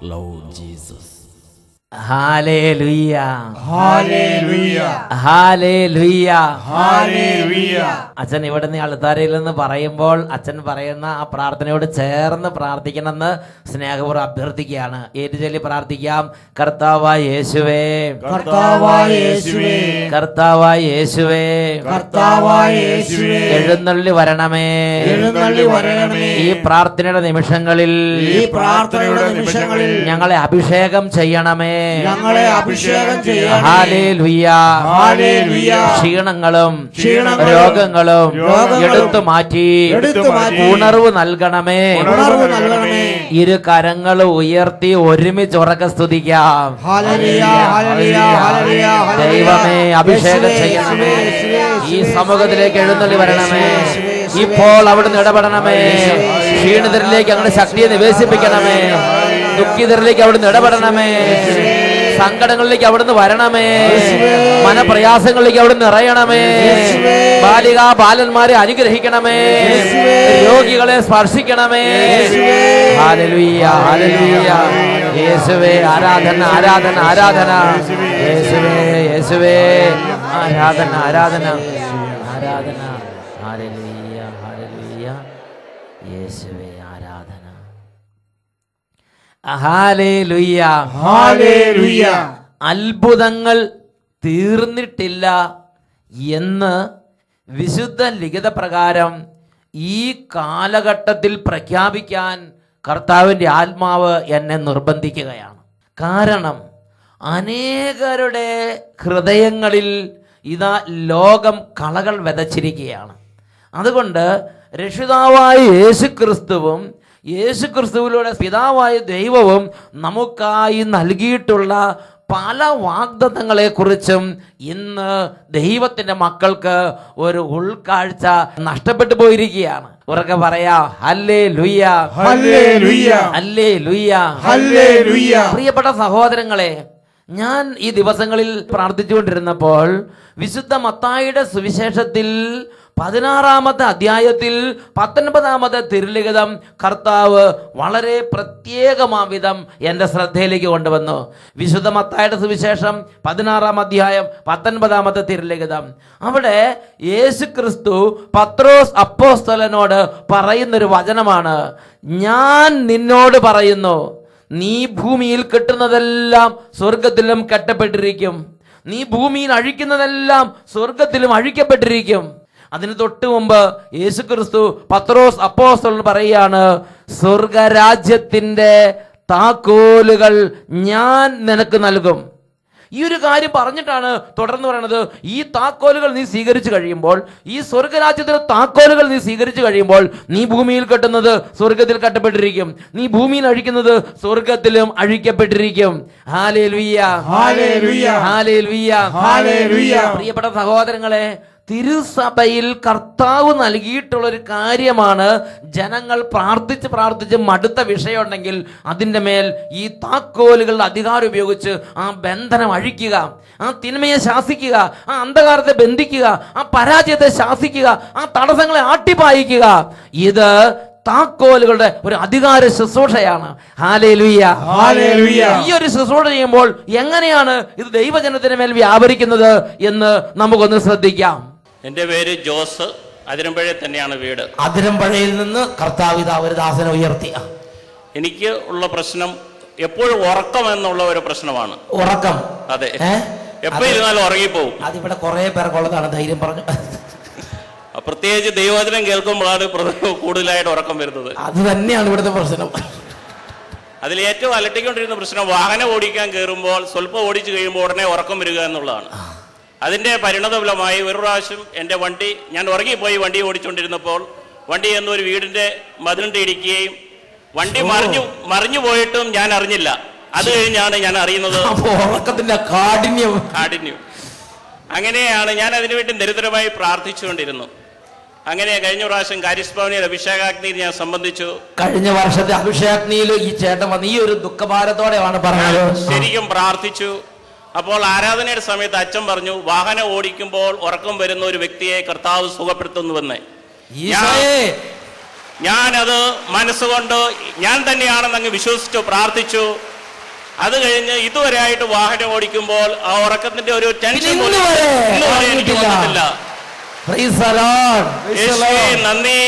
Lord Jesus. Hallelujah. Hallelujah. Hallelujah. Hallelujah. അച്ഛൻ ഇവിടുന്ന് അൾത്താരയിൽ നിന്ന് പറയുമ്പോൾ അച്ഛൻ പറയുന്ന ആ പ്രാർത്ഥനയോട് ചേർന്ന് പ്രാർത്ഥിക്കണമെന്ന് സ്നേഹപൂർവ്വം അഭ്യർത്ഥിക്കുകയാണ്. ഏറ്റുചൊല്ലി പ്രാർത്ഥിക്കാം. കർത്താവായ യേശുവേ, കർത്താവായ യേശുവേ, കർത്താവായ യേശുവേ, കർത്താവായ യേശുവേ, എഴുന്നള്ളി വരണമേ, എഴുന്നള്ളി വരണമേ. ഈ പ്രാർത്ഥനയുടെ നിമിഷങ്ങളിൽ, ഈ പ്രാർത്ഥനയുടെ നിമിഷങ്ങളിൽ ഞങ്ങളെ അഭിഷേകം ചെയ്യണമേ, ഞങ്ങളെ അഭിഷേകം ചെയ്യണമേ. ഹല്ലേലൂയ. ഹല്ലേലൂയ. ക്ഷീണങ്ങളും ക്ഷീണങ്ങളും രോഗങ്ങളും എടുത്തു മാറ്റി എടുത്തു മാറ്റി ഉണർവ് നൽകണമേ, ഉണർവ് നൽകണമേ. ഇരു കരങ്ങൾ ഉയർത്തി ഒരുമിച്ച് ഉറക്കെ സ്തുതിക്കാം. ഹല്ലേലൂയ. ഹല്ലേലൂയ. ഹല്ലേലൂയ. ദൈവമേ, അഭിഷേകം ചെയ്യണമേ, ഈ സമൂഹത്തിലേക്ക് എഴുന്നള്ളി വരണമേ, ഇപ്പോൾ അവിടുന്ന് ഇടപെടണമേ, ക്ഷീണിതരിലേക്ക് അങ്ങനെ ശക്തിയെ നിവേശിപ്പിക്കണമേ, ദുഃഖിതരിലേക്ക് അവിടുന്ന് ഇടപെടണമേ, സങ്കടങ്ങളിലേക്ക് അവിടുന്ന് വരണമേ, മനപ്രയാസങ്ങളിലേക്ക് അവിടുന്ന് നിറയണമേ, ബാലികാ ബാലന്മാരെ അനുഗ്രഹിക്കണമേ, രോഗികളെ സ്പർശിക്കണമേ. ഹല്ലേലൂയ. ഹല്ലേലൂയ. യേശുവേ ആരാധന, ആരാധന, ആരാധന. യേശുവേ, യേശുവേ ആരാധന, ആരാധന, ആരാധന. ഹല്ലേലൂയ. ഹല്ലേലൂയ. യേശുവേ ആരാധന. ഹല്ലേലൂയ. ഹല്ലേലൂയ. അത്ഭുതങ്ങൾ തീർന്നിട്ടില്ല എന്ന് വിശുദ്ധ ലിഖിത പ്രകാരം ഈ കാലഘട്ടത്തിൽ പ്രഖ്യാപിക്കാൻ കർത്താവിൻ്റെ ആത്മാവ് എന്നെ നിർബന്ധിക്കുകയാണ്. കാരണം അനേകരുടെ ഹൃദയങ്ങളിൽ ഇതാ ലോകം കളകൾ വിതച്ചിരിക്കുകയാണ്. അതുകൊണ്ട് രക്ഷിതാവായ യേശുക്രിസ്തുവും യേശുക്രിസ്തുവിലൂടെ പിതാവായ ദൈവവും നമുക്കായി നൽകിയിട്ടുള്ള പല വാഗ്ദത്തങ്ങളെക്കുറിച്ചും ഇന്ന് ദൈവത്തിൻ്റെ മക്കൾക്ക് ഒരു ഉൾക്കാഴ്ച നഷ്ടപ്പെട്ടു പോയിരിക്കുകയാണ്. ഉറക്കെ പറയാ ഹല്ലേലൂയ, ഹല്ലേലൂയ, ഹല്ലേലൂയ, ഹല്ലേലൂയ. പ്രിയപ്പെട്ട സഹോദരങ്ങളെ, ഞാൻ ഈ ദിവസങ്ങളിൽ പ്രാർത്ഥിച്ചുകൊണ്ടിരുന്നപ്പോൾ വിശുദ്ധ മത്തായിയുടെ സുവിശേഷത്തിൽ 16-ാമത്തെ അധ്യായത്തിൽ 19-ാമത്തെ തിരുലിഖിതം കർത്താവ് വളരെ പ്രത്യേകമാവിധം എൻ്റെ ശ്രദ്ധയിലേക്ക് കൊണ്ടുവന്നു. വിശുദ്ധ മത്തായിയുടെ സുവിശേഷം 16-ാം അധ്യായം 19-ാമത്തെ തിരുലിഖിതം. അവിടെ യേശുക്രിസ്തു പത്രോസ് അപ്പോസ്തലനോട് പറയുന്നൊരു വചനമാണ്, ഞാൻ നിന്നോട് പറയുന്നു, നീ ഭൂമിയിൽ കെട്ടുന്നതെല്ലാം സ്വർഗത്തിലും കെട്ടപ്പെട്ടിരിക്കും, നീ ഭൂമിയിൽ അഴിക്കുന്നതെല്ലാം സ്വർഗത്തിലും അഴിക്കപ്പെട്ടിരിക്കും. അതിന് തൊട്ട് മുമ്പ് യേശുക്രിസ്തു പത്രോസ് അപ്പോസ്തലൻ പറയുകയാണ്, സ്വർഗരാജ്യത്തിൻ്റെ താക്കോലുകൾ ഞാൻ നിനക്ക് നൽകും. ഈ ഒരു കാര്യം പറഞ്ഞിട്ടാണ് തുടർന്ന് പറയുന്നത്, ഈ താക്കോലുകൾ നീ സ്വീകരിച്ചു കഴിയുമ്പോൾ, ഈ സ്വർഗരാജ്യത്തിലെ താക്കോലുകൾ നീ സ്വീകരിച്ചു കഴിയുമ്പോൾ, നീ ഭൂമിയിൽ കെട്ടുന്നത് സ്വർഗത്തിൽ കെട്ടപ്പെട്ടിരിക്കും, നീ ഭൂമിയിൽ അഴിക്കുന്നത് സ്വർഗത്തിലും അഴിക്കപ്പെട്ടിരിക്കും. ഹല്ലേലൂയ, ഹല്ലേലൂയ, ഹല്ലേലൂയ, ഹല്ലേലൂയ. പ്രിയപ്പെട്ട സഹോദരങ്ങളെ, തിരുസഭയിൽ കർത്താവ് നൽകിയിട്ടുള്ള ഒരു കാര്യമാണ്, ജനങ്ങൾ പ്രാർത്ഥിച്ച് പ്രാർത്ഥിച്ച് മടുത്ത വിഷയമുണ്ടെങ്കിൽ അതിൻ്റെ മേൽ ഈ താക്കോലുകളുടെ അധികാരം ഉപയോഗിച്ച് ആ ബന്ധനം അഴിക്കുക, ആ തിന്മയെ ശാസിക്കുക, ആ അന്ധകാരത്തെ ബന്ധിക്കുക, ആ പരാജയത്തെ ശാസിക്കുക, ആ തടസ്സങ്ങളെ ആട്ടിപ്പായിക്കുക. ഇത് താക്കോലുകളുടെ ഒരു അധികാര ശുശ്രൂഷയാണ്. ഹല്ലേലൂയ, ഹല്ലേലൂയ. ഈ ഒരു ശുശ്രൂഷ ചെയ്യുമ്പോൾ എങ്ങനെയാണ് ഇത് ദൈവജനത്തിന് മേൽ വ്യാപരിക്കുന്നത് എന്ന് നമുക്കൊന്ന് ശ്രദ്ധിക്കാം. എൻ്റെ പേര് ജോസ്, അതിരമ്പഴയിൽ തന്നെയാണ് വീട്. അതിരമ്പഴയിൽ നിന്ന് കർത്താവ് ഇതാ ഒരു ദാസനെ ഉയർത്തി. എനിക്ക് ഉള്ള പ്രശ്നം എപ്പോഴും ഉറക്കം എന്നുള്ള ഒരു പ്രശ്നമാണ്. ഉറക്കം? അതെ, എപ്പോ ഇരുന്നാലും ഉറങ്ങിപ്പോവും. അതിവിടെ കുറെ പേർക്കുള്ളതാണ്, ധൈര്യം പറഞ്ഞു. പ്രത്യേകിച്ച് ദൈവവചനം കേൾക്കുമ്പോഴാണ് കൂടുതലായിട്ട് ഉറക്കം വരുന്നത്. അത് തന്നെയാണ് ഇവിടുത്തെ പ്രശ്നം. അതിൽ ഏറ്റവും അലട്ടിക്കൊണ്ടിരുന്ന പ്രശ്നം, വാഹനം ഓടിക്കാൻ കയറുമ്പോൾ സ്വല്പം ഓടിച്ചു കഴിയുമ്പോൾ ഉടനെ ഉറക്കം വരിക എന്നുള്ളതാണ്. അതിൻ്റെ പരിണതഫലമായി ഒരു പ്രാവശ്യം എൻ്റെ വണ്ടി, ഞാൻ ഉറങ്ങിപ്പോയി വണ്ടി ഓടിച്ചുകൊണ്ടിരുന്നപ്പോൾ വണ്ടി എന്നൊരു വീടിൻ്റെ മതിലിൻ്റെ ഇടിക്കുകയും വണ്ടി മറിഞ്ഞു പോയിട്ടും ഞാൻ അറിഞ്ഞില്ല. അത് കഴിഞ്ഞാണ് ഞാൻ അറിയുന്നത് ഉറക്കത്തിന്റെ കാഠിന്യം. അങ്ങനെയാണ് ഞാൻ അതിനുവേണ്ടി നിരന്തരമായി പ്രാർത്ഥിച്ചുകൊണ്ടിരുന്നു. അങ്ങനെ കഴിഞ്ഞ പ്രാവശ്യം കാരിസ്ഭവനിൽ അഭിഷേകാഗ്നിയിൽ ഞാൻ സംബന്ധിച്ചു. കഴിഞ്ഞ വർഷത്തെ അഭിഷേകാഗ്നിയിൽ ഈ ചേട്ടൻ വന്ന് ഈ ഒരു ദുഃഖഭാരത്തോടെയാണ് പറഞ്ഞത്. ശരിക്കും പ്രാർത്ഥിച്ചു. അപ്പോൾ ആരാധനയുടെ സമയത്ത് അച്ഛൻ പറഞ്ഞു, വാഹനം ഓടിക്കുമ്പോൾ ഉറക്കം വരുന്ന ഒരു വ്യക്തിയെ കർത്താവ് സുഖപ്പെടുത്തുന്നുവെന്ന്. ഞാനത് മനസ്സുകൊണ്ട് ഞാൻ തന്നെയാണെന്ന് അങ്ങ് വിശ്വസിച്ചു പ്രാർത്ഥിച്ചു. അത് കഴിഞ്ഞ് ഇതുവരെ ആയിട്ട് വാഹനം ഓടിക്കുമ്പോൾ ആ ഉറക്കത്തിന്റെ ഒരു ടെൻഷൻ പോലും എനിക്ക് വന്നിട്ടില്ല. നന്ദി.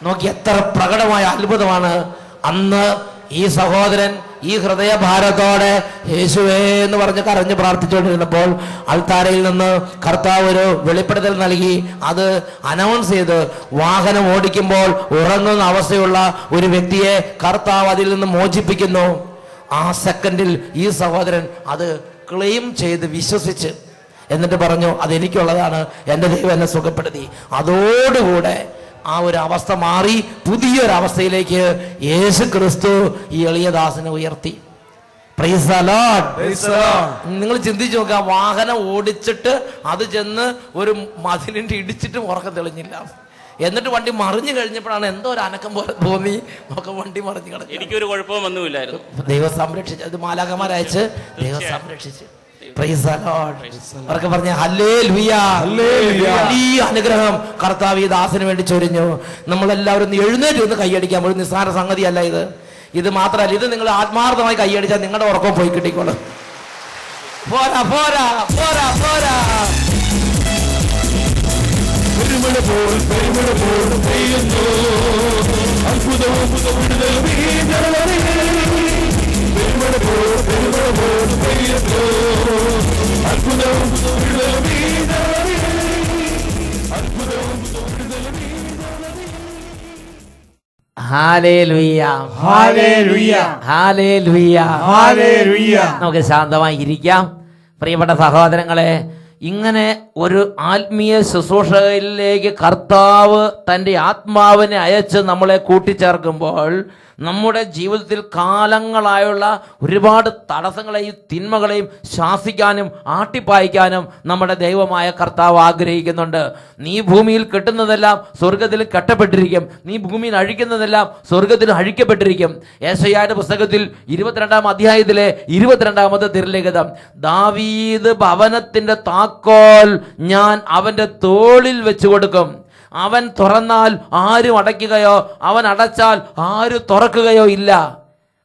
നോക്കി എത്ര പ്രകടമായ അത്ഭുതമാണ്. അന്ന് ഈ സഹോദരൻ ഈ ഹൃദയഭാരത്തോടെ യേശുവേ എന്ന് പറഞ്ഞ് കരഞ്ഞ് പ്രാർത്ഥിച്ചുകൊണ്ടിരുന്നപ്പോൾ അൾത്താരയിൽ നിന്ന് കർത്താവ് ഒരു വെളിപ്പെടുത്തൽ നൽകി. അത് അനൗൺസ് ചെയ്ത് വാഹനം ഓടിക്കുമ്പോൾ ഉറങ്ങുന്ന അവസ്ഥയുള്ള ഒരു വ്യക്തിയെ കർത്താവ് അതിൽ നിന്ന് മോചിപ്പിക്കുന്നു. ആ സെക്കൻഡിൽ ഈ സഹോദരൻ അത് ക്ലെയിം ചെയ്ത് വിശ്വസിച്ച് എന്നിട്ട് പറഞ്ഞു അതെനിക്കുള്ളതാണ്, എൻ്റെ ദൈവം എന്നെ സുഖപ്പെടുത്തി. അതോടുകൂടെ ആ ഒരു അവസ്ഥ മാറി പുതിയൊരവസ്ഥയിലേക്ക് യേശു ക്രിസ്തു ഈ എളിയദാസനെ ഉയർത്തി. Price the Lord. നിങ്ങൾ ചിന്തിച്ചു നോക്കുക, വാഹനം ഓടിച്ചിട്ട് അത് ചെന്ന് ഒരു മതിലിന്റെ ഇടിച്ചിട്ടും ഉറക്കം തെളിഞ്ഞില്ല. എന്നിട്ട് വണ്ടി മറിഞ്ഞു കഴിഞ്ഞപ്പോഴാണ് എന്തോ ഒരു അനക്കം പോലെ തോന്നി, നമുക്ക് വണ്ടി മറിഞ്ഞു കിടന്നു. എനിക്കൊരു കുഴപ്പവും വന്നുമില്ലായിരുന്നു. ദൈവം സംരക്ഷിച്ചു. അത് മാലാഖമാരയച്ച് ദൈവം സംരക്ഷിച്ചു. Price the Lord. അവർക്ക് പറഞ്ഞ ഹല്ലേലൂയ. വലിയ അനുഗ്രഹം കർത്താവ് ഈ ദാസന് വേണ്ടി ചൊരിഞ്ഞു. നമ്മളെല്ലാവരും എഴുന്നേറ്റ് ഒന്ന് കൈയടിക്കാൻ ഒരു നിസ്സാര സംഗതിയല്ല ഇത്. ഇത് മാത്രമല്ല, ഇത് നിങ്ങൾ ആത്മാർത്ഥമായി കൈയടിച്ചാൽ നിങ്ങളുടെ ഉറക്കം പോയി കിട്ടിക്കോളും. പോരാ പോരാ പോരാ പോരാ. നമുക്ക് ശാന്തമായി ഇരിക്കാം. പ്രിയപ്പെട്ട സഹോദരങ്ങളെ, ഇങ്ങനെ ഒരു ആത്മീയ ശുശ്രൂഷയിലേക്ക് കർത്താവ് തൻ്റെ ആത്മാവിനെ അയച്ച് നമ്മളെ കൂട്ടിച്ചേർക്കുമ്പോൾ നമ്മുടെ ജീവിതത്തിൽ കാലങ്ങളായുള്ള ഒരുപാട് തടസ്സങ്ങളെയും തിന്മകളെയും ശാസിക്കാനും ആട്ടിപ്പായിക്കാനും നമ്മുടെ ദൈവമായ കർത്താവ് ആഗ്രഹിക്കുന്നുണ്ട്. നീ ഭൂമിയിൽ കെട്ടുന്നതെല്ലാം സ്വർഗത്തിൽ കെട്ടപ്പെട്ടിരിക്കും, നീ ഭൂമിയിൽ അഴിക്കുന്നതെല്ലാം സ്വർഗത്തിൽ അഴിക്കപ്പെട്ടിരിക്കും. യെശയ്യായുടെ പുസ്തകത്തിൽ 22-ാം അധ്യായത്തിലെ 22-ാമത്തെ തിരുലിഖിതം, ദാവീദ് ഭവനത്തിന്റെ താക്കോൽ ഞാൻ അവന്റെ തോളിൽ വെച്ചു കൊടുക്കും. അവൻ തുറന്നാൽ ആരും അടയ്ക്കുകയോ അവൻ അടച്ചാൽ ആരും തുറക്കുകയോ ഇല്ല.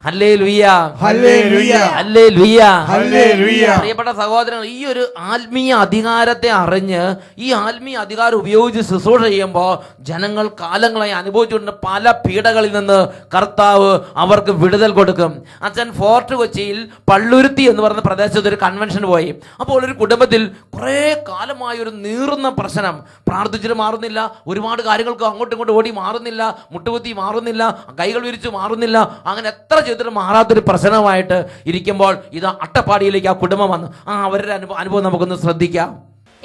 ഹല്ലേലൂയ, ഹല്ലേലൂയ, ഹല്ലേലൂയ, ഹല്ലേലൂയ. പ്രിയപ്പെട്ട സഹോദരൻ, ഈ ഒരു ആത്മീയ അധികാരത്തെ അറിഞ്ഞ് ഈ ആത്മീയ അധികാരം ഉപയോഗിച്ച് ശുശ്രൂഷ ചെയ്യുമ്പോൾ ജനങ്ങൾ കാലങ്ങളായി അനുഭവിച്ചുകൊണ്ട് പല പീഡകളിൽ നിന്ന് കർത്താവ് അവർക്ക് വിടുതൽ കൊടുക്കും. അച്ഛൻ ഫോർട്ട് കൊച്ചിയിൽ പള്ളുരുത്തി എന്ന് പറയുന്ന പ്രദേശത്ത് ഒരു കൺവെൻഷൻ പോയി. അപ്പോൾ ഒരു കുടുംബത്തിൽ കുറേ കാലമായ ഒരു നീറുന്ന പ്രശ്നം, പ്രാർത്ഥിച്ചിട്ട് മാറുന്നില്ല, ഒരുപാട് കാര്യങ്ങൾക്ക് അങ്ങോട്ടും ഇങ്ങോട്ടും ഓടി മാറുന്നില്ല, മുട്ടുകുത്തി മാറുന്നില്ല, കൈകൾ വിരിച്ചു മാറുന്നില്ല, അങ്ങനെ എത്ര ചെയ്തിട്ട് മാറാത്തൊരു പ്രശ്നമായിട്ട് ഇരിക്കുമ്പോൾ ഇതാ അട്ടപ്പാടിയിലേക്ക് ആ കുടുംബം വന്നു. അവരുടെ അനുഭവം നമുക്കൊന്ന് ശ്രദ്ധിക്കാം.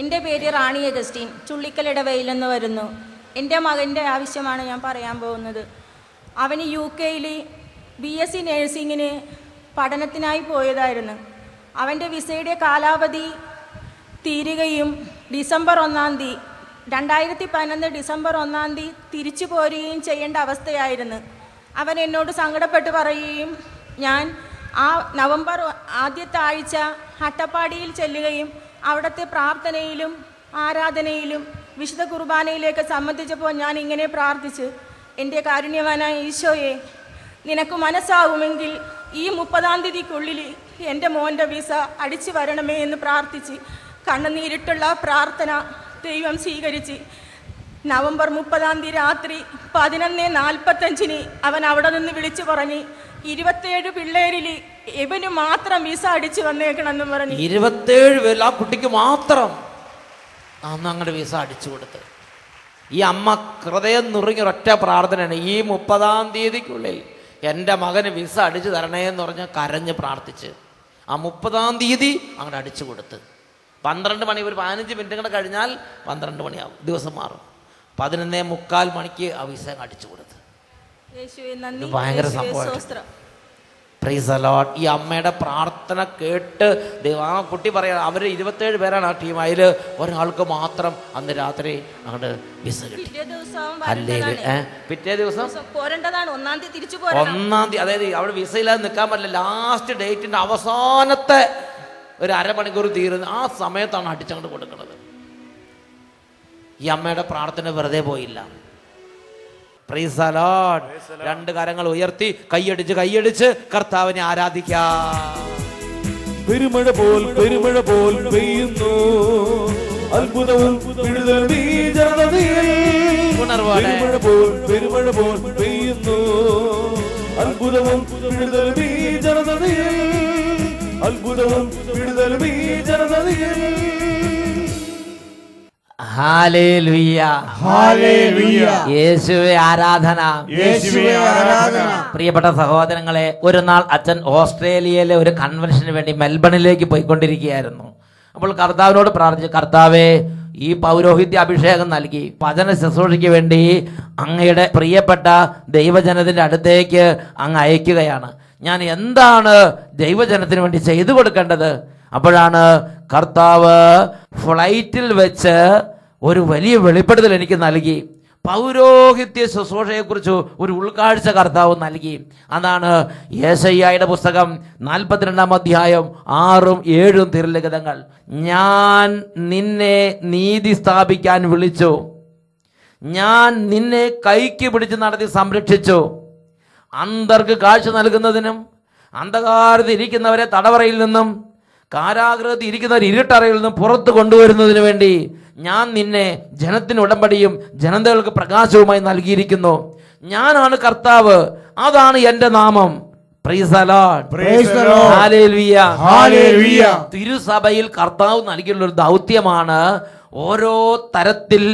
എൻ്റെ പേര് റാണി അഗസ്റ്റീൻ, ചുള്ളിക്കലിടവയിൽ നിന്ന് വരുന്നു. എൻ്റെ മകൻ്റെ ആവശ്യമാണ് ഞാൻ പറയാൻ പോകുന്നത്. അവന് UK-യിൽ BSc നേഴ്സിങ്ങിന് പഠനത്തിനായി പോയതായിരുന്നു. അവൻ്റെ വിസയുടെ കാലാവധി തീരുകയും ഡിസംബർ 1-ാം തീയതി 2011 ഡിസംബർ 1-ാം തീയതി തിരിച്ചു പോരുകയും ചെയ്യേണ്ട അവസ്ഥയായിരുന്നു. അവൻ എന്നോട് സങ്കടപ്പെട്ട് പറയുകയും ഞാൻ ആ നവംബർ ആദ്യത്തെ ആഴ്ച അട്ടപ്പാടിയിൽ ചെല്ലുകയും അവിടുത്തെ പ്രാർത്ഥനയിലും ആരാധനയിലും വിശുദ്ധ കുർബാനയിലേക്ക് സംബന്ധിച്ചപ്പോൾ ഞാൻ ഇങ്ങനെ പ്രാർത്ഥിച്ചു, എൻ്റെ കാരുണ്യവാനായ ഈശോയെ, നിനക്ക് മനസ്സാവുമെങ്കിൽ ഈ 30-ാം തീയതിക്കുള്ളിൽ എൻ്റെ മോൻ്റെ വിസ അടിച്ചു വരണമേ എന്ന് പ്രാർത്ഥിച്ച് കണ്ണുനീരിട്ടുള്ള പ്രാർത്ഥന ദൈവം സ്വീകരിച്ച് നവംബർ 30-ാം തീയതി രാത്രി 11:45 അവൻ അവിടെ നിന്ന് വിളിച്ചു പറഞ്ഞ് 27 പിള്ളേരിൽ ഇവന് മാത്രം വിസ അടിച്ചു വന്നേക്കണമെന്ന് പറഞ്ഞു. 27 പേര് ആ കുട്ടിക്ക് മാത്രം അന്ന് അങ്ങോട്ട് വിസ അടിച്ചു കൊടുത്ത്. ഈ അമ്മ ഹൃദയം നുറുങ്ങിയൊരൊറ്റ പ്രാർത്ഥനയാണ്, ഈ 30-ാം തീയതിക്കുള്ളിൽ എൻ്റെ മകന് വിസ അടിച്ചു തരണേ എന്ന് പറഞ്ഞ് കരഞ്ഞ് പ്രാർത്ഥിച്ച് ആ 30-ാം തീയതി അങ്ങോട്ട് അടിച്ചു കൊടുത്ത്. 12 മണി, ഒരു 15 മിനിറ്റ് കൂടെ കഴിഞ്ഞാൽ 12 മണിയാവും, ദിവസം മാറും. 11:45 മണിക്ക് ആ വിസ അടിച്ചു കൊടുത്ത്. ഭയങ്കര സംഭവം. Price the Lord. ഈ അമ്മയുടെ പ്രാർത്ഥന കേട്ട് ആ കുട്ടി പറയാം, അവർ 27 പേരാണ് ആ ടീം, അതിൽ ഒരാൾക്ക് മാത്രം അന്ന് രാത്രി അങ്ങോട്ട് വിസ കിട്ടി. പിറ്റേ ദിവസം 1-ാം തീയതി, അതായത് അവിടെ വിസയില്ലാതെ നിൽക്കാൻ പറ്റില്ല. ലാസ്റ്റ് ഡേറ്റിന്റെ അവസാനത്തെ ഒരു അരമണിക്കൂർ തീരുന്ന ആ സമയത്താണ് അടിച്ചങ്ങോട്ട് കൊടുക്കുന്നത്. ഈ അമ്മയുടെ പ്രാർത്ഥന വെറുതെ പോയില്ല. Price the Lord. രണ്ട് കരങ്ങൾ ഉയർത്തി കൈയടിച്ച് കർത്താവിനെ ആരാധിക്കാം. പെരുമഴ പോൽ പെയ്യുന്നു അത്ഭുതവും വിടുതലും ഈ ജനതയിൽ. പെരുമഴ പോൽ പെയ്യുന്നു അത്ഭുതവും വിടുതലും ഈ ജനതയിൽ. അത്ഭുതവും വിടുതലും ഈ ജനതയിൽ. Hallelujah, hallelujah. യേശുവേ ആരാധന, യേശുവേ ആരാധന. പ്രിയപ്പെട്ട സഹോദരങ്ങളെ, ഒരു നാൾ അച്ഛൻ ഓസ്ട്രേലിയയിലെ ഒരു കൺവെൻഷന് വേണ്ടി മെൽബണിലേക്ക് പോയിക്കൊണ്ടിരിക്കുകയായിരുന്നു. അപ്പോൾ കർത്താവിനോട് പ്രാർത്ഥിച്ചു, കർത്താവേ, ഈ പൗരോഹിത്യ അഭിഷേകം നൽകി വചന ശുശ്രൂഷയ്ക്ക് വേണ്ടി അങ്ങയുടെ പ്രിയപ്പെട്ട ദൈവജനത്തിന്റെ അടുത്തേക്ക് അങ്ങ് അയക്കുകയാണ്. ഞാൻ എന്താണ് ദൈവജനത്തിന് വേണ്ടി ചെയ്തു കൊടുക്കേണ്ടത്? അപ്പോഴാണ് കർത്താവ് ഫ്ലൈറ്റിൽ വെച്ച് ഒരു വലിയ വെളിപ്പെടുത്തൽ എനിക്ക് നൽകി. പൗരോഹിത്യ ശുശ്രൂഷയെക്കുറിച്ച് ഒരു ഉൾക്കാഴ്ച കർത്താവ് നൽകി. അതാണ് യെശയ്യായുടെ പുസ്തകം 42-ാം അധ്യായം 6-7 തിരുലിഖിതങ്ങൾ. ഞാൻ നിന്നെ നീതി സ്ഥാപിക്കാൻ വിളിച്ചു, ഞാൻ നിന്നെ കൈക്ക് പിടിച്ച് നടത്തി സംരക്ഷിച്ചു. അന്ധർക്ക് കാഴ്ച നൽകുന്നതിനും അന്ധകാരത്തിൽ ഇരിക്കുന്നവരെ തടവറയിൽ നിന്നും കാരാഗൃഹത്തിൽ ഇരിക്കുന്നവർ ഇരുട്ടറയിൽ നിന്നും പുറത്തു കൊണ്ടുവരുന്നതിന് വേണ്ടി ഞാൻ നിന്നെ ജനത്തിന് ഉടമ്പടിയും ജനതകൾക്ക് പ്രകാശവുമായി നൽകിയിരിക്കുന്നു. ഞാനാണ് കർത്താവ്, അതാണ് എന്റെ നാമം. Praise the Lord, praise the Lord. ഹല്ലേലൂയ, ഹല്ലേലൂയ. തിരുസഭയിൽ കർത്താവ് നൽകിയുള്ള ഒരു ദൗത്യമാണ് ഓരോ തരത്തിൽ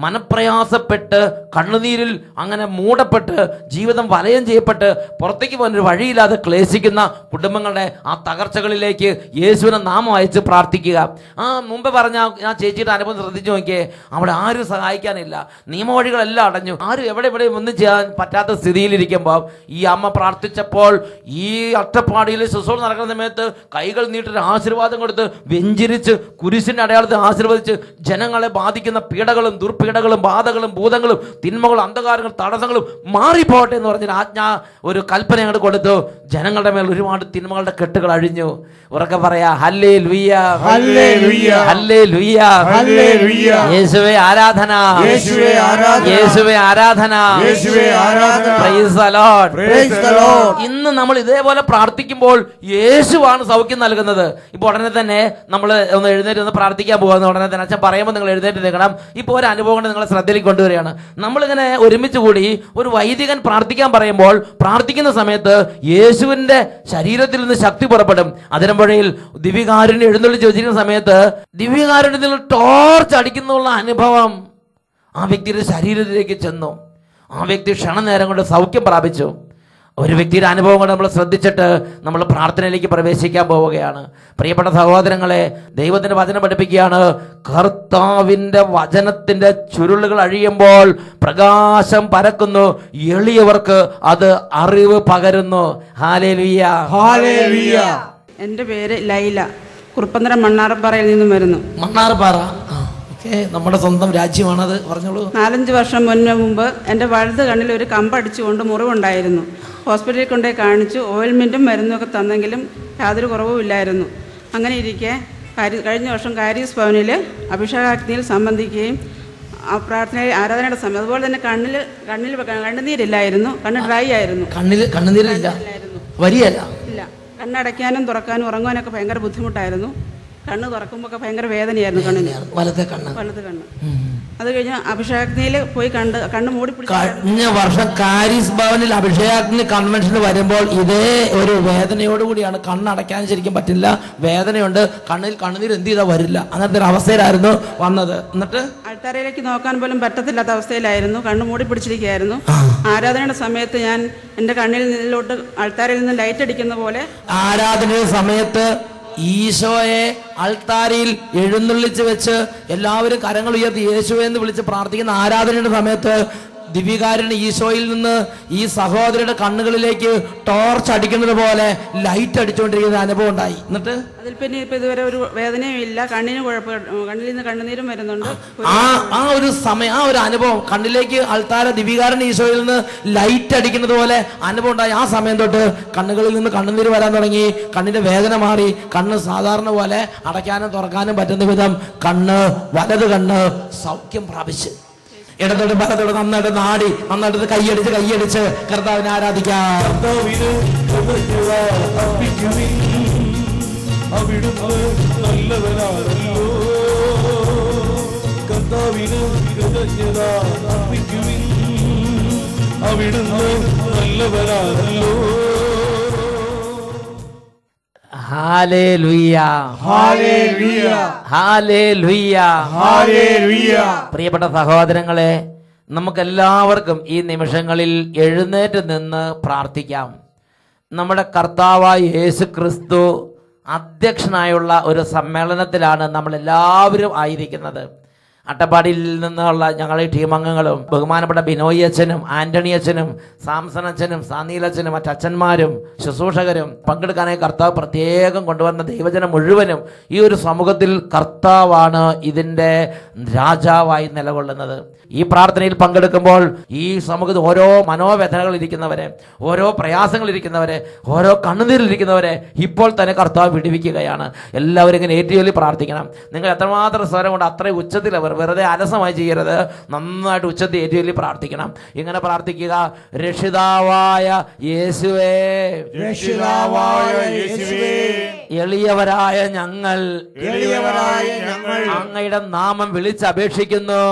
മനപ്രയാസപ്പെട്ട് കണ്ണുനീരിൽ അങ്ങനെ മൂടപ്പെട്ട് ജീവിതം വലയം ചെയ്യപ്പെട്ട് പുറത്തേക്ക് പോകാനൊരു വഴിയില്ലാതെ ക്ലേശിക്കുന്ന കുടുംബങ്ങളുടെ ആ തകർച്ചകളിലേക്ക് യേശുവിനെ നാമം അയച്ച് പ്രാർത്ഥിക്കുക. മുമ്പ് പറഞ്ഞ ഞാൻ ചേച്ചിയുടെ അനുഭവം ശ്രദ്ധിച്ചു നോക്കിയേ. അവിടെ ആരും സഹായിക്കാനില്ല, നിയമവഴികളെല്ലാം അടഞ്ഞു, ആരും എവിടെ ഒന്നും ചെയ്യാൻ പറ്റാത്ത സ്ഥിതിയിലിരിക്കുമ്പോൾ ഈ അമ്മ പ്രാർത്ഥിച്ചപ്പോൾ ഈ അട്ടപ്പാടിയിൽ ശുശ്രൂഷ നടക്കുന്ന സമയത്ത് കൈകൾ നീട്ടൊരു ആശീർവാദം കൊടുത്ത് വെഞ്ചിരിച്ച് കുരിശിന്റെ അടയാളത്തിൽ ആശീർവദിച്ച് ജനങ്ങളെ ബാധിക്കുന്ന പീഡകളും ദുർപീഡകളും ബാധകളും ഭൂതങ്ങളും തിന്മകളും അന്ധകാരങ്ങളും തടസ്സങ്ങളും മാറിപ്പോട്ടെ എന്ന് പറഞ്ഞ ആജ്ഞ, ഒരു കൽപ്പന അങ്ങോട്ട് കൊടുത്തു. ജനങ്ങളുടെ മേൽ ഒരുപാട് തിന്മകളുടെ കെട്ടുകൾ അഴിഞ്ഞു. ഉറക്കെ പറയാ ഹല്ലേലൂയ, ഹല്ലേലൂയ, ഹല്ലേലൂയ, ഹല്ലേലൂയ. യേശുവേ ആരാധന, യേശുവേ ആരാധന, യേശുവേ ആരാധന, യേശുവേ ആരാധന. Price the Lord, praise the Lord. ഇന്ന് നമ്മൾ ഇതേപോലെ പ്രാർത്ഥിക്കുമ്പോൾ യേശുവാണ് സൗഖ്യം നൽകുന്നത്. ഇപ്പൊ ഉടനെ തന്നെ നമ്മൾ ഒന്ന് എഴുന്നേറ്റ് ഒന്ന് പ്രാർത്ഥിക്കാൻ പോകുന്ന ഉടനെ തന്നെ അച്ഛൻ പറയുമ്പോൾ നിങ്ങൾ എഴുന്നേറ്റ് നിൽക്കണം. ഇപ്പോൾ ഒരു അനുഭവം നിങ്ങളെ ശ്രദ്ധയിലേക്ക് കൊണ്ടുവരികയാണ്. നമ്മളിങ്ങനെ ഒരുമിച്ച് കൂടി ഒരു വൈദികൻ പ്രാർത്ഥിക്കാൻ പറയുമ്പോൾ പ്രാർത്ഥിക്കുന്ന സമയത്ത് യേശുവിന്റെ ശരീരത്തിൽ നിന്ന് ശക്തി പുറപ്പെടും. അതിരമ്പുഴയിൽ ദിവ്യകാരുണ്യം എഴുന്നള്ളിച്ച് വെച്ചിരിക്കുന്ന സമയത്ത് ദിവ്യകാരുണ്യത്തിൽ ടോർച്ച് അടിക്കുന്നുള്ള അനുഭവം ആ വ്യക്തിയുടെ ശരീരത്തിലേക്ക് ചെന്നു. ആ വ്യക്തി ക്ഷണനേരം കൊണ്ട് സൗഖ്യം പ്രാപിച്ചു. ഒരു വ്യക്തിയുടെ അനുഭവം കൊണ്ട് നമ്മൾ ശ്രദ്ധിച്ചിട്ട് നമ്മൾ പ്രാർത്ഥനയിലേക്ക് പ്രവേശിക്കാൻ പോവുകയാണ്. പ്രിയപ്പെട്ട സഹോദരങ്ങളെ, ദൈവത്തിന്റെ വചനം പഠിപ്പിക്കുകയാണ്, കർത്താവിന്റെ വചനത്തിന്റെ ചുരുളുകൾ അഴിയുമ്പോൾ പ്രകാശം പരക്കുന്നു, എളിയവർക്ക് അത് അറിവ് പകരുന്നു. Hallelujah, hallelujah. എൻ്റെ പേര് ലൈല, കുറുപ്പന്തരം മണ്ണാറപ്പാറയിൽ നിന്നും വരുന്നു. മണ്ണാർപ്പാറ നമ്മുടെ സ്വന്തം രാജ്യമാണത്. പറഞ്ഞോളൂ. 4-5 വർഷം മുമ്പ് എൻ്റെ വലത് കണ്ണിൽ ഒരു കമ്പടിച്ചുകൊണ്ട് മുറിവുണ്ടായിരുന്നു. ഹോസ്പിറ്റലിൽ കൊണ്ടുപോയി കാണിച്ചു. ഓയിൽമെൻറ്റും മരുന്നൊക്കെ തന്നെങ്കിലും യാതൊരു കുറവുമില്ലായിരുന്നു. അങ്ങനെ ഇരിക്കെ കഴിഞ്ഞ വർഷം കാരീസ് ഭവനിൽ അഭിഷേകാഗ്നിയിൽ സംബന്ധിക്കുകയും പ്രാർത്ഥനയിൽ ആരാധനയുടെ സമയം അതുപോലെ തന്നെ കണ്ണിൽ കണ്ണുനീരില്ലായിരുന്നു. കണ്ണ് ഡ്രൈ ആയിരുന്നു. കണ്ണുനീരില്ല, വരിയല്ല, ഇല്ല. കണ്ണടയ്ക്കാനും തുറക്കാനും ഉറങ്ങാനൊക്കെ ഭയങ്കര ബുദ്ധിമുട്ടായിരുന്നു. കണ്ണ് തുറക്കുമ്പോൾ ഒക്കെ ഭയങ്കര വേദനയായിരുന്നു കണ്ണിന്, വലത് കണ്ണ്. അത് കഴിഞ്ഞ് അഭിഷേകാഗ്നിയിൽ പോയി കണ്ണ് മൂടി പിടിച്ചു. കഴിഞ്ഞ വർഷം കാരീസ് ഭവനിൽ അഭിഷേകാഗ്നി കൺവെൻഷന് വരുമ്പോൾ ഇതേ ഒരു വേദനയോടുകൂടിയാണ്. കണ്ണടയ്ക്കാൻ ശരിക്കും പറ്റില്ല, വേദനയുണ്ട്, കണ്ണുനീർ എന്ത് ചെയ്താൽ വരില്ല, അങ്ങനത്തെ ഒരു അവസ്ഥയിലായിരുന്നു വന്നത്. എന്നിട്ട് ആൾത്താരയിലേക്ക് നോക്കാൻ പോലും പറ്റത്തില്ലാത്ത അവസ്ഥയിലായിരുന്നു. കണ്ണ് മൂടി പിടിച്ചിരിക്കുകയായിരുന്നു. ആരാധനയുടെ സമയത്ത് ഞാൻ എൻ്റെ കണ്ണിൽ നിന്നിലോട്ട് ആൾത്താരയിൽ നിന്ന് ലൈറ്റ് അടിക്കുന്ന പോലെ ആരാധനയുടെ സമയത്ത് ഈശോയെ അൾത്താരയിൽ എഴുന്നള്ളിച്ച് വെച്ച് എല്ലാവരും കരങ്ങൾ ഉയർത്തി യേശുവെ എന്ന് വിളിച്ച് പ്രാർത്ഥിക്കുന്ന ആരാധനയുടെ സമയത്ത് ദിവ്യകാരുണ്യ ഈശോയിൽ നിന്ന് ഈ സഹോദരിയുടെ കണ്ണുകളിലേക്ക് ടോർച്ച് അടിക്കുന്നത് പോലെ ലൈറ്റ് അടിച്ചുകൊണ്ടിരിക്കുന്ന അനുഭവം ഉണ്ടായി. എന്നിട്ട് അതിൽ പിന്നെ ഇപ്പൊ ഇതുവരെ ഒരു വേദനയും ഇല്ല, കണ്ണിന് കണ്ണിൽ നിന്ന് കണ്ണുനീരും വരുന്നുണ്ട്. ആ ഒരു സമയം, ആ ഒരു അനുഭവം, കണ്ണിലേക്ക് അൾത്താര ദിവ്യകാരുണ്യ ഈശോയിൽ നിന്ന് ലൈറ്റ് അടിക്കുന്നത് പോലെ അനുഭവം ഉണ്ടായി. ആ സമയം തൊട്ട് കണ്ണുകളിൽ നിന്ന് കണ്ണുനീര് വരാൻ തുടങ്ങി, കണ്ണിന്റെ വേദന മാറി, കണ്ണ് സാധാരണ പോലെ അടയ്ക്കാനും തുറക്കാനും പറ്റുന്ന വിധം വലത് കണ്ണ് സൗഖ്യം പ്രാപിച്ച് ഇടത്തോട്ട് വലത്തോട്ട് നന്നായിട്ട് നാടി നന്നായിട്ട് കൈയടിച്ച് കർത്താവിനെ ആരാധിക്കാം. അവിടുന്ന് നല്ലവനാണല്ലോ, കർത്താവിന് കൃതജ്ഞത അർപ്പിക്കുവിൻ. അവിടുന്ന് നല്ലവനാണല്ലോ. ഹല്ലേലൂയ, ഹല്ലേലൂയ, ഹല്ലേലൂയ, ഹല്ലേലൂയ. പ്രിയപ്പെട്ട സഹോദരങ്ങളെ, നമുക്കെല്ലാവർക്കും ഈ നിമിഷങ്ങളിൽ എഴുന്നേറ്റ് നിന്ന് പ്രാർത്ഥിക്കാം. നമ്മുടെ കർത്താവായ യേശു ക്രിസ്തു അധ്യക്ഷനായുള്ള ഒരു സമ്മേളനത്തിലാണ് നമ്മളെല്ലാവരും ആയിരിക്കുന്നത്. അട്ടപ്പാടിയിൽ നിന്നുള്ള ഞങ്ങളുടെ ടീം അംഗങ്ങളും ബഹുമാനപ്പെട്ട ബിനോയ് അച്ഛനും ആന്റണി അച്ഛനും സാംസൺ അച്ഛനും സാനീലച്ഛനും മറ്റച്ഛന്മാരും ശുശ്രൂഷകരും പങ്കെടുക്കാനായി കർത്താവ് പ്രത്യേകം കൊണ്ടുവന്ന ദൈവജനം മുഴുവനും ഈ ഒരു സമൂഹത്തിൽ കർത്താവാണ് ഇതിൻ്റെ രാജാവായി നിലകൊള്ളുന്നത്. ഈ പ്രാർത്ഥനയിൽ പങ്കെടുക്കുമ്പോൾ ഈ സമൂഹത്തിൽ ഓരോ മനോവേദനകൾ ഇരിക്കുന്നവരെ, ഓരോ പ്രയാസങ്ങൾ ഇരിക്കുന്നവരെ, ഓരോ കണ്ണുനീരിലിരിക്കുന്നവരെ ഇപ്പോൾ തന്നെ കർത്താവ് വിടുവിക്കുകയാണ്. എല്ലാവരും ഇങ്ങനെ ഏറ്റുചൊല്ലി പ്രാർത്ഥിക്കണം. നിങ്ങൾ എത്രമാത്രം സ്വരം കൊണ്ട് അത്രയും ഉച്ചത്തിൽ വെറുതെ അലസമായി ചെയ്യരുത്. നന്നായിട്ട് ഉച്ചത്തിൽ ഏറ്റുചൊല്ലി പ്രാർത്ഥിക്കണം. ഇങ്ങനെ പ്രാർത്ഥിക്കുക: രക്ഷിതാവായ യേശുവേ, രക്ഷിതാവായ യേശുവേ, എളിയവരായ ഞങ്ങൾ അങ്ങയുടെ നാമം വിളിച്ചപേക്ഷിക്കുന്നു.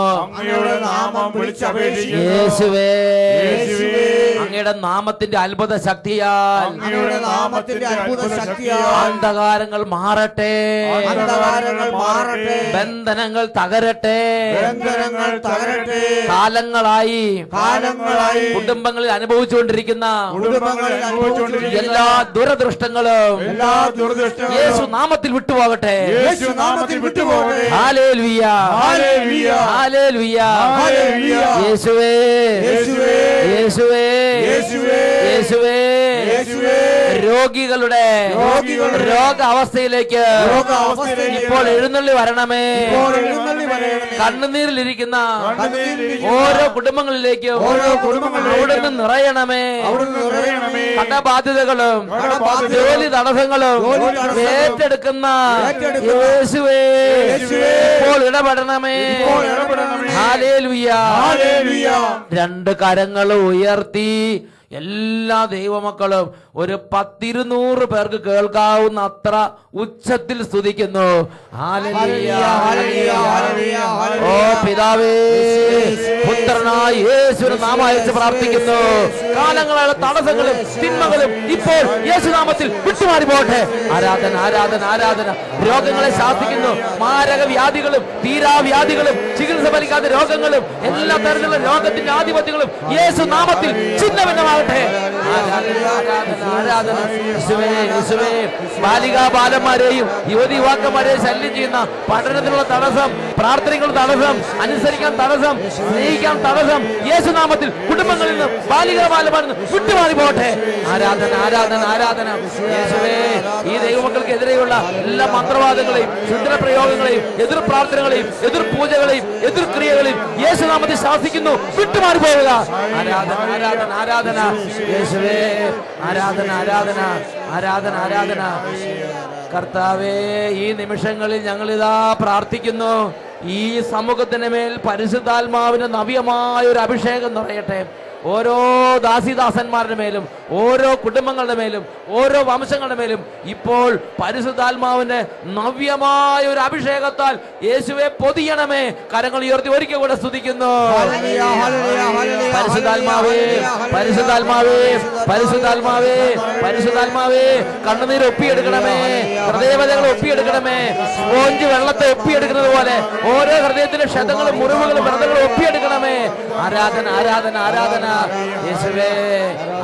യേശുവേ, അങ്ങയുടെ നാമത്തിന്റെ അത്ഭുത ശക്തിയാൽ അന്ധകാരങ്ങൾ മാറട്ടെ, ബന്ധനങ്ങൾ തകരട്ടെ. കാലങ്ങളായി കുടുംബങ്ങളിൽ അനുഭവിച്ചുകൊണ്ടിരിക്കുന്ന എല്ലാ ദുരദൃഷ്ടങ്ങളും യേശു നാമത്തിൽ വിട്ടുപോകട്ടെ. Hallelujah, hallelujah. യേശുവേ, യേശുവേ, യേശുവേ, രോഗികളുടെ രോഗാവസ്ഥയിലേക്ക് ഇപ്പോൾ എഴുന്നള്ളി വരണമേ. കണ്ണുനീരിലിരിക്കുന്ന ഓരോ കുടുംബങ്ങളിലേക്കും അവിടുന്ന് നിറയണമേ. കടബാധ്യതകളും ജോലി തടസ്സങ്ങളും ഏറ്റെടുക്കുന്ന യേശുവേ ഇപ്പോൾ ഇടപെടണമേ. ഹല്ലേലൂയ. രണ്ട് കരങ്ങൾ ഉയർത്തി എല്ലാ ദൈവമക്കളും ഒരു 10-200 പേർക്ക് കേൾക്കാവുന്ന അത്ര ഉച്ചത്തിൽ സ്തുതിക്കുന്നു. ഓ പിതാവേ, പുത്രനായ യേശുവിന്റെ നാമം അയച്ച് പ്രാർത്ഥിക്കുന്നു. കാലങ്ങളായ തടസ്സങ്ങളും തിന്മകളും ഇപ്പോൾ യേശുനാമത്തിൽ വിട്ടുമാറി പോട്ടെ. ആരാധന, ആരാധന, ആരാധന. രോഗങ്ങളെ ശാസിക്കുന്നു. മാരക വ്യാധികളും തീരാവ്യാധികളും ചികിത്സ ഫലിക്കാത്ത രോഗങ്ങളും എല്ലാ തരത്തിലുള്ള രോഗത്തിന്റെ ആധിപത്യങ്ങളും യേശുനാമത്തിൽ ഛിന്നഭിന്നമാകട്ടെ. ആരാധന, ആരാധന, ആരാധന. യേശുവേ, യേശുവേ. ബാലികാ ബാലന്മാരെയും യുവതി യുവാക്കന്മാരെയും ശല്യം ചെയ്യുന്ന പഠനത്തിനുള്ള തടസ്സം, പ്രാർത്ഥനയ്ക്കുള്ള തടസ്സം, അനുസരിക്കാൻ തടസ്സം, സ്നേഹിക്കാൻ തടസ്സം യേശുനാമത്തിൽ കുടുംബങ്ങളിൽ നിന്ന് ബാലികാ ബാലന്മാരിൽ നിന്ന് വിട്ടുമാറി പോട്ടെ. ആരാധന, ആരാധന, ആരാധന. യേശുവേ, ഈ ദൈവമക്കൾക്കെതിരെയുള്ള എല്ലാ മന്ത്രവാദങ്ങളെയും ശുദ്രപ്രയോഗങ്ങളെയും എതിർ പ്രാർത്ഥനകളെയും എതിർ പൂജകളെയും എതിർ ക്രിയകളെയും യേശുനാമത്തിൽ ശാസിക്കുന്നു. വിട്ടുമാറി പോവുക. ആരാധന, ആരാധന, ആരാധന. യേശുവേ, ആരാധന, ആരാധന, ആരാധന, ആരാധന. കർത്താവേ, ഈ നിമിഷങ്ങളിൽ ഞങ്ങളിതാ പ്രാർത്ഥിക്കുന്നു. ഈ സമൂഹത്തിന് മേൽ പരിശുദ്ധാത്മാവിന്റെ നവ്യമായ ഒരു അഭിഷേകം നിറയട്ടെ. ഓരോ ദാസിദാസന്മാരുടെ മേലും ഓരോ കുടുംബങ്ങളുടെ മേലും ഓരോ വംശങ്ങളുടെ മേലും ഇപ്പോൾ പരിശുദ്ധാത്മാവിന്റെ നവ്യമായ ഒരു അഭിഷേകത്താൽ യേശുവെ പൊതിയണമേ. കരങ്ങൾ ഉയർത്തി ഒരിക്കൽ കൂടെ സ്തുതിക്കുന്നു. പരിശുദ്ധാത്മാവേ, പരിശുദ്ധാത്മാവേ, പരിശുദ്ധാത്മാവേ, പരിശുദ്ധാത്മാവേ. കണ്ണുനീര് ഒപ്പിയെടുക്കണമേ, ഹൃദയവേദനകൾ ഒപ്പിയെടുക്കണമേ. സ്പോഞ്ച് വെള്ളത്തെ ഒപ്പിയെടുക്കുന്നത് പോലെ ഓരോ ഹൃദയത്തിലെ ക്ഷതങ്ങളും മുറിവുകളും വ്രതങ്ങളും ഒപ്പിയെടുക്കണമേ. ആരാധന, ആരാധന, ആരാധന. യേശുവേ,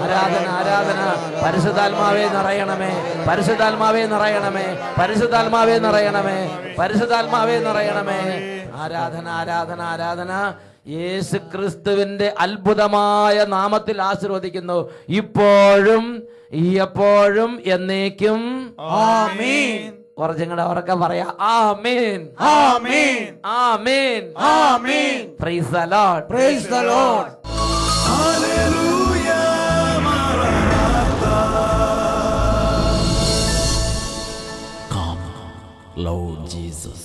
ആരാധന, ആരാധന. പരിശുദ്ധാത്മാവേ നിറയണമേ, പരിശുദ്ധാത്മാവേ നിറയണമേ, പരിശുദ്ധാത്മാവേ നിറയണമേ, പരിശുദ്ധാത്മാവേ നിറയണമേ. ആരാധന, ആരാധന, ആരാധന. യേശു ക്രിസ്തുവിന്റെ അത്ഭുതമായ നാമത്തിൽ ആശീർവദിക്കുന്നു. ഇപ്പോഴും എപ്പോഴും എന്നേക്കും ആമേൻ. കുറച്ചുകൂടെ ഉറക്കെ പറയാ ആമേൻ, ആമേൻ, ആമേൻ, ആമേൻ. Praise the Lord, praise the Lord. ഹല്ലേലൂയ, മാറാനാഥാ. Come, Lord Jesus.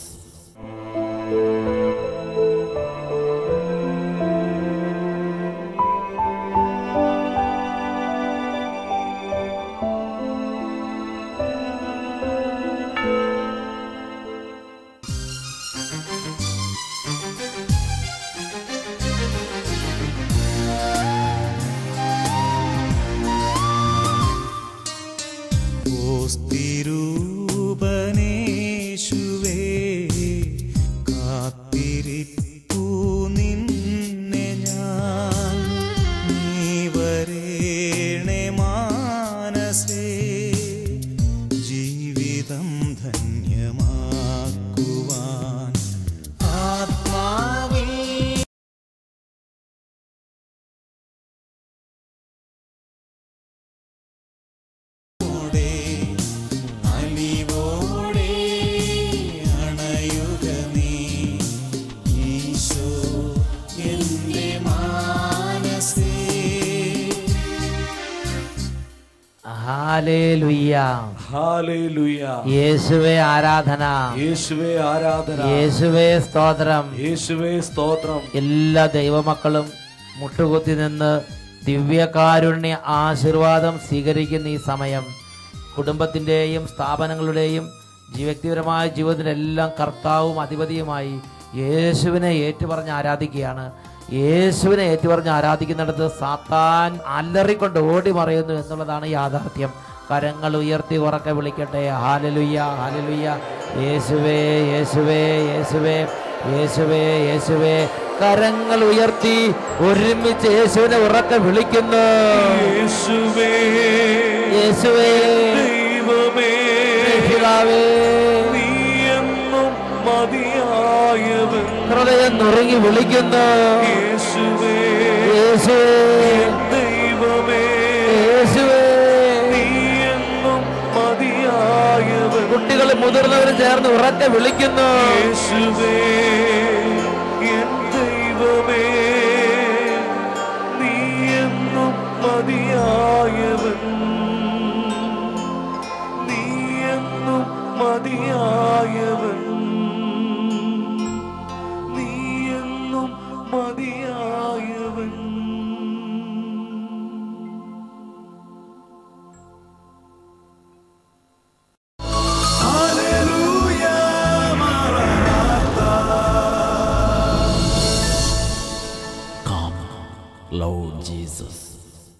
തിരൂപനേശുവേ കാത്തിരിപ്പൂ നിന്നെ ഞാൻ, നീ വരേണേ മാനസേ ജീവിതം ധന്യമാക്കുവാൻ ആത്മാവിൽ ഹല്ലേലൂയ, ഹല്ലേലൂയ. യേശുവേ ആരാധന, യേശുവേ ആരാധന, യേശുവേ സ്തോത്രം. യേശുവേ സ്തോത്രം. എല്ലാ ദൈവമക്കളും മുട്ടുകുത്തി നിന്ന് ദിവ്യകാരുണ്യ ആശീർവാദം സ്വീകരിക്കുന്ന ഈ സമയം കുടുംബത്തിൻ്റെയും സ്ഥാപനങ്ങളുടെയും വ്യക്തിപരമായ ജീവിതത്തിലെല്ലാം കർത്താവും അധിപതിയുമായി യേശുവിനെ ഏറ്റുപറഞ്ഞ് ആരാധിക്കുകയാണ്. യേശുവിനെ ഏറ്റുപറഞ്ഞ് ആരാധിക്കുന്നിടത്ത് സാത്താൻ അലറിക്കൊണ്ട് ഓടി മറയുന്നു എന്നുള്ളതാണ് യാഥാർത്ഥ്യം. കരങ്ങൾ ഉയർത്തി ഉറക്കെ വിളിക്കട്ടെ. Hallelujah, hallelujah. യേശുവേ, യേശുവേ, യേശുവേ, യേശുവേ, യേശുവേ. കരങ്ങൾ ഉയർത്തി ഒരുമിച്ച് യേശുവിനെ ഉറക്കെ വിളിക്കുന്നു. യേശുവേ, യേശുവേ, ദൈവമേ, പിതാവേ, നീ എന്നും മതിയായവൻ. ഹൃദയം നുറുങ്ങി വിളിക്കുന്നു. യേശുവേ, യേശുവേ, ദൈവമേ, യേശുവേ. നീ എന്നും മതിയായവൻ. കുട്ടികൾ മുതിർന്നവർ ചേർന്ന് ഉറക്കെ വിളിക്കുന്നു. യേശുവേ, എൻ ദൈവമേ, നീ എന്നും മതിയായവൻ. നീ എന്നും മതിയായവൻ. നീ എന്നും മതിയായവൻ. ഹല്ലേലൂയ, മാറാനാഥാ. Come, Lord Jesus.